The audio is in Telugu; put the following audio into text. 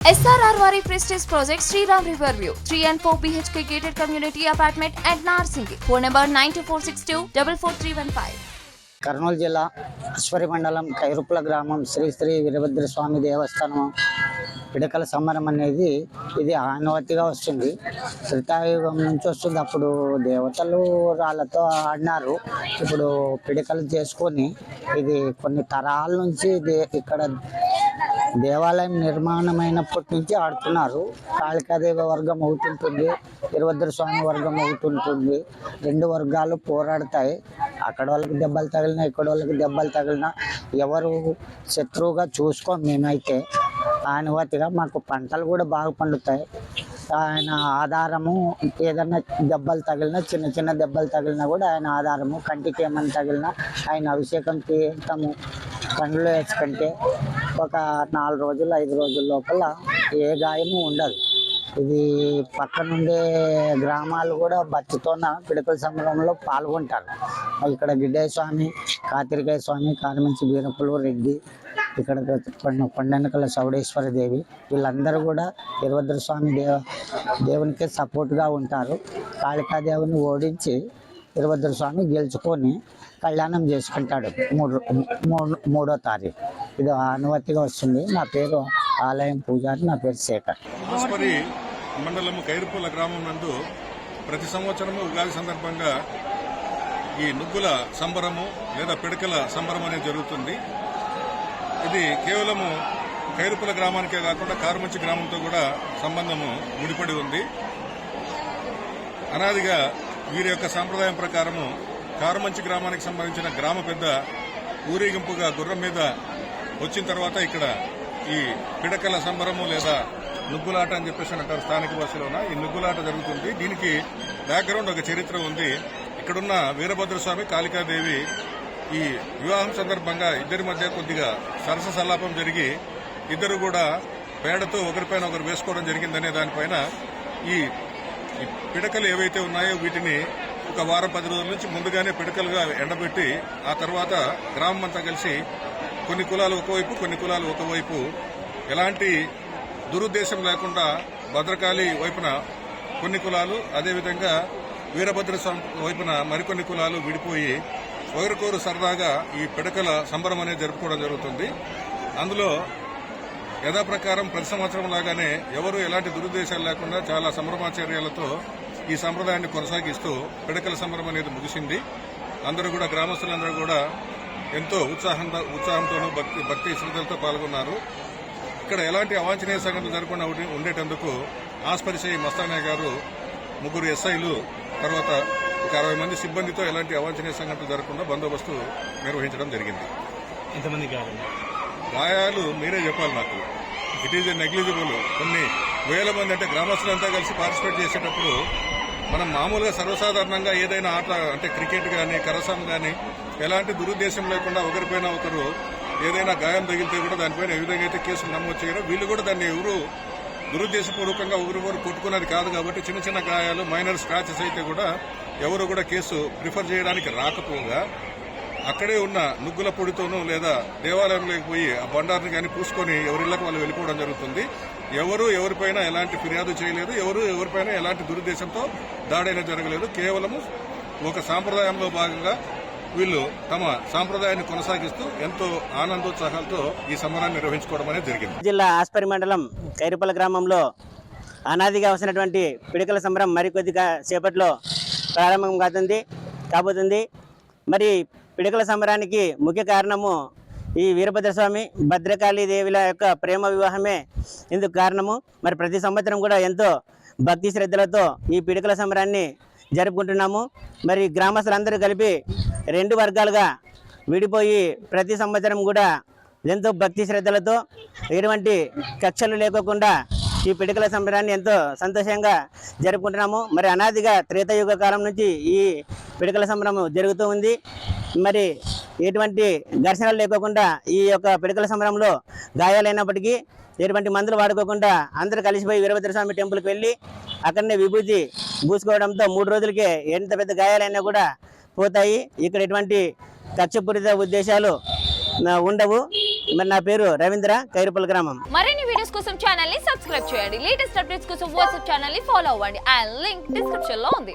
SRR Prestige Project Sriram Riverview 3 and 4 BHK gated community apartment at Narsingi. Phone number 92462 Kurnool జిల్లా అశ్వరి మండలం కైరుపుల గ్రామం శ్రీ శ్రీ వీరభద్ర స్వామి దేవస్థానం పిడకల సంబరం అనేది ఇది ఆనవాయితీగా వస్తుంది. త్రేతాయుగం నుంచి వస్తుంది. అప్పుడు దేవతలు రాళ్ళతో ఆడినారు. ఇప్పుడు పిడకలు చేసుకొని ఇది కొన్ని తరాల నుంచి ఇక్కడ దేవాలయం నిర్మాణమైనప్పటి నుంచి ఆడుతున్నారు. కాళికాదేవి వర్గం అవుతుంటుంది, వీరభద్ర స్వామి వర్గం అవుతుంటుంది. రెండు వర్గాలు పోరాడతాయి. అక్కడ వాళ్ళకి దెబ్బలు తగిలినా ఇక్కడ వాళ్ళకి దెబ్బలు తగిలినా ఎవరు శత్రువుగా చూసుకోం. మేమైతే ఆనవాయితీగా మాకు పంటలు కూడా బాగా పండుతాయి. ఆయన ఆధారము ఏదన్నా దెబ్బలు తగిలినా చిన్న చిన్న దెబ్బలు తగిలినా కూడా ఆయన ఆధారము. కంటికి ఏమన్నా తగిలినా ఆయన అభిషేకం తీర్థము కండ్లు వేసుకుంటే ఒక 4 రోజులు 5 రోజుల లోపల ఏ గాయము ఉండదు. ఇది పక్కనుండే గ్రామాలు కూడా భక్తితోన పిడకల సంబరంలో పాల్గొంటారు. ఇక్కడ గిడ్డయ్య స్వామి, కాతిరికాయ స్వామి, కారమంచి వీరపులు రెడ్డి, ఇక్కడ కొండెనకల చౌడేశ్వర దేవి వీళ్ళందరూ కూడా వీరభద్ర స్వామి దేవునికి సపోర్ట్గా ఉంటారు. కాళికాదేవిని ఓడించి వీరభద్ర స్వామి గెలుచుకొని కళ్యాణం చేసుకుంటాడు 3వ తారీఖు. ఇది అనుమతిగా వస్తుంది. నా పేరు ఆలయం పూజారి, నా పేరు శేఖర్. అశ్వరి మండలము కైరుపుల గ్రామం నందు ప్రతి సంవత్సరము ఉగాది సందర్భంగా ఈ నుగ్గుల సంబరము లేదా పిడకల సంబరం అనేది జరుగుతుంది. ఇది కేవలము కైరుపుల గ్రామానికే కాకుండా కారుమంచి గ్రామంతో కూడా సంబంధము ముడిపడి ఉంది. అనాదిగా వీరి యొక్క సాంప్రదాయం ప్రకారము కారుమంచి గ్రామానికి సంబంధించిన గ్రామ పెద్ద ఊరేగింపుగా గుర్రం మీద వచ్చిన తర్వాత ఇక్కడ ఈ పిడకల సంబరము లేదా నుగ్గులాట అని చెప్పేసి అంటారు స్థానిక భాషలోన. ఈ నుగ్గులాట జరుగుతుంది. దీనికి బ్యాక్గ్రౌండ్ ఒక చరిత్ర ఉంది. ఇక్కడున్న వీరభద్ర స్వామి, కాళికాదేవి ఈ వివాహం సందర్భంగా ఇద్దరి మధ్య కొద్దిగా సరస సల్లాపం జరిగి ఇద్దరు కూడా పేడతో ఒకరిపైన ఒకరు వేసుకోవడం జరిగిందనే దానిపైన ఈ పిడకలు ఏవైతే ఉన్నాయో వీటిని ఒక వారం 10 రోజుల నుంచి ముందుగానే పిడకలుగా ఎండబెట్టి ఆ తర్వాత గ్రామం అంతా కలిసి కొన్ని కులాలు ఒకవైపు కొన్ని కులాలు ఒకవైపు ఎలాంటి దురుద్దేశం లేకుండా భద్రకాళి వైపున కొన్ని కులాలు, అదేవిధంగా వీరభద్ర స్వామి వైపున మరికొన్ని కులాలు విడిపోయి ఒకరికొకరు సరదాగా ఈ పిడకల సంబరం అనేది జరుపుకోవడం జరుగుతుంది. అందులో యథాప్రకారం ప్రతి సంవత్సరం లాగానే ఎవరు ఎలాంటి దురుద్దేశాలు లేకుండా చాలా సంభ్రమాచర్యాలతో ఈ సంప్రదాయాన్ని కొనసాగిస్తూ పిడకల సంబరం అనేది ముగిసింది. అందరూ కూడా గ్రామస్తులందరూ కూడా ఎంతో ఉత్సాహంతోనూ భక్తి శ్రద్ధలతో పాల్గొన్నారు. ఇక్కడ ఎలాంటి అవాంఛనీయ సంఘటనలు జరగకుండా ఉండేటందుకు ఆస్పరిసై మస్తానయ్య గారు, 3 ఎస్ఐలు, తర్వాత ఒక 60 మంది సిబ్బందితో ఎలాంటి అవాంఛనీయ సంఘటనలు జరగకుండా బందోబస్తు నిర్వహించడం జరిగింది. ఎంతమంది గాయాలు మీరే చెప్పాలి నాకు. It is negligible. కొన్ని వేల మంది అంటే గ్రామస్తులంతా కలిసి పార్టిసిపేట్ చేసేటప్పుడు మనం మామూలుగా సర్వసాధారణంగా ఏదైనా ఆట అంటే క్రికెట్ కానీ కరసం కానీ ఎలాంటి దురుద్దేశం లేకుండా ఒకరిపైన ఒకరు ఏదైనా గాయం తగిలితే కూడా దానిపైన ఏ విధంగా అయితే కేసులు నమోదు చేయరో వీళ్ళు కూడా దాన్ని ఎవరు దురుద్దేశపూర్వకంగా ఒకరికొకరు కొట్టుకున్నది కాదు కాబట్టి చిన్న చిన్న గాయాలు మైనర్ స్క్రాచెస్ అయితే కూడా ఎవరు కూడా కేసు ప్రిఫర్ చేయడానికి రాకపోగా అక్కడే ఉన్న నుగ్గుల పొడితోనూ లేదా దేవాలయంలోకి పోయి ఆ బండారిని కానీ పూసుకొని ఎవరిళ్లకు వాళ్ళు వెళ్ళిపోవడం జరుగుతుంది. ఎవరు ఎవరిపైన ఎలాంటి ఫిర్యాదు చేయలేదు, ఎవరు ఎవరిపైన ఎలాంటి దురుద్దేశంతో దాడైనా జరగలేదు. కేవలము ఒక సాంప్రదాయంలో భాగంగా వీళ్ళు తమ సాంప్రదాయాన్ని కొనసాగిస్తూ ఎంతో ఆనందోత్సాహాలతో ఈ సంబరాన్ని నిర్వహించుకోవడం అనేది జరిగింది. జిల్లా ఆస్పరి మండలం కైరుపల గ్రామంలో అనాదిగా వస్తున్నటువంటి పిడకల సంబరం మరికొద్దిగా సేపట్లో ప్రారంభం కాబోతుంది. మరి పిడకల సంబరానికి ముఖ్య కారణము ఈ వీరభద్రస్వామి, భద్రకాళీ దేవిల యొక్క ప్రేమ వివాహమే ఇందుకు కారణము. మరి ప్రతి సంవత్సరం కూడా ఎంతో భక్తి శ్రద్ధలతో ఈ పిడకల సంబరాన్ని జరుపుకుంటున్నాము. మరి గ్రామస్తులందరూ కలిపి 2 వర్గాలుగా విడిపోయి ప్రతి సంవత్సరం కూడా ఎంతో భక్తి శ్రద్ధలతో ఎటువంటి కక్షలు లేకోకుండా ఈ పిడకల సంబరాన్ని ఎంతో సంతోషంగా జరుపుకుంటున్నాము. మరి అనాదిగా త్రేతాయుగ కాలం నుంచి ఈ పిడకల సంబరం జరుగుతూ ఉంది. మరి ఎటువంటి ఘర్షణలు లేకోకుండా ఈ యొక్క పిడకల సంబరంలో గాయాలైనప్పటికీ ఎటువంటి మందులు వాడుకోకుండా అందరూ కలిసిపోయి వీరభద్రస్వామి టెంపుల్కి వెళ్ళి అక్కడనే విభూతి పూసుకోవడంతో 3 రోజులకే ఎంత పెద్ద గాయాలైనా కూడా పోతాయి. ఇక్కడ ఎటువంటి కక్షపూరిత ఉద్దేశాలు ఉండవు. మరి నా పేరు రవీంద్ర, కైరుపల్ గ్రామం. మరిన్ని వీడియోస్ కోసం ఛానల్ ని సబ్స్క్రైబ్ చేయండి. లేటెస్ట్ అప్డేట్స్ కోసం వాట్సాప్ ఛానల్ ని ఫాలో అవ్వండి. అండ్ లింక్ డిస్క్రిప్షన్ లో ఉంది.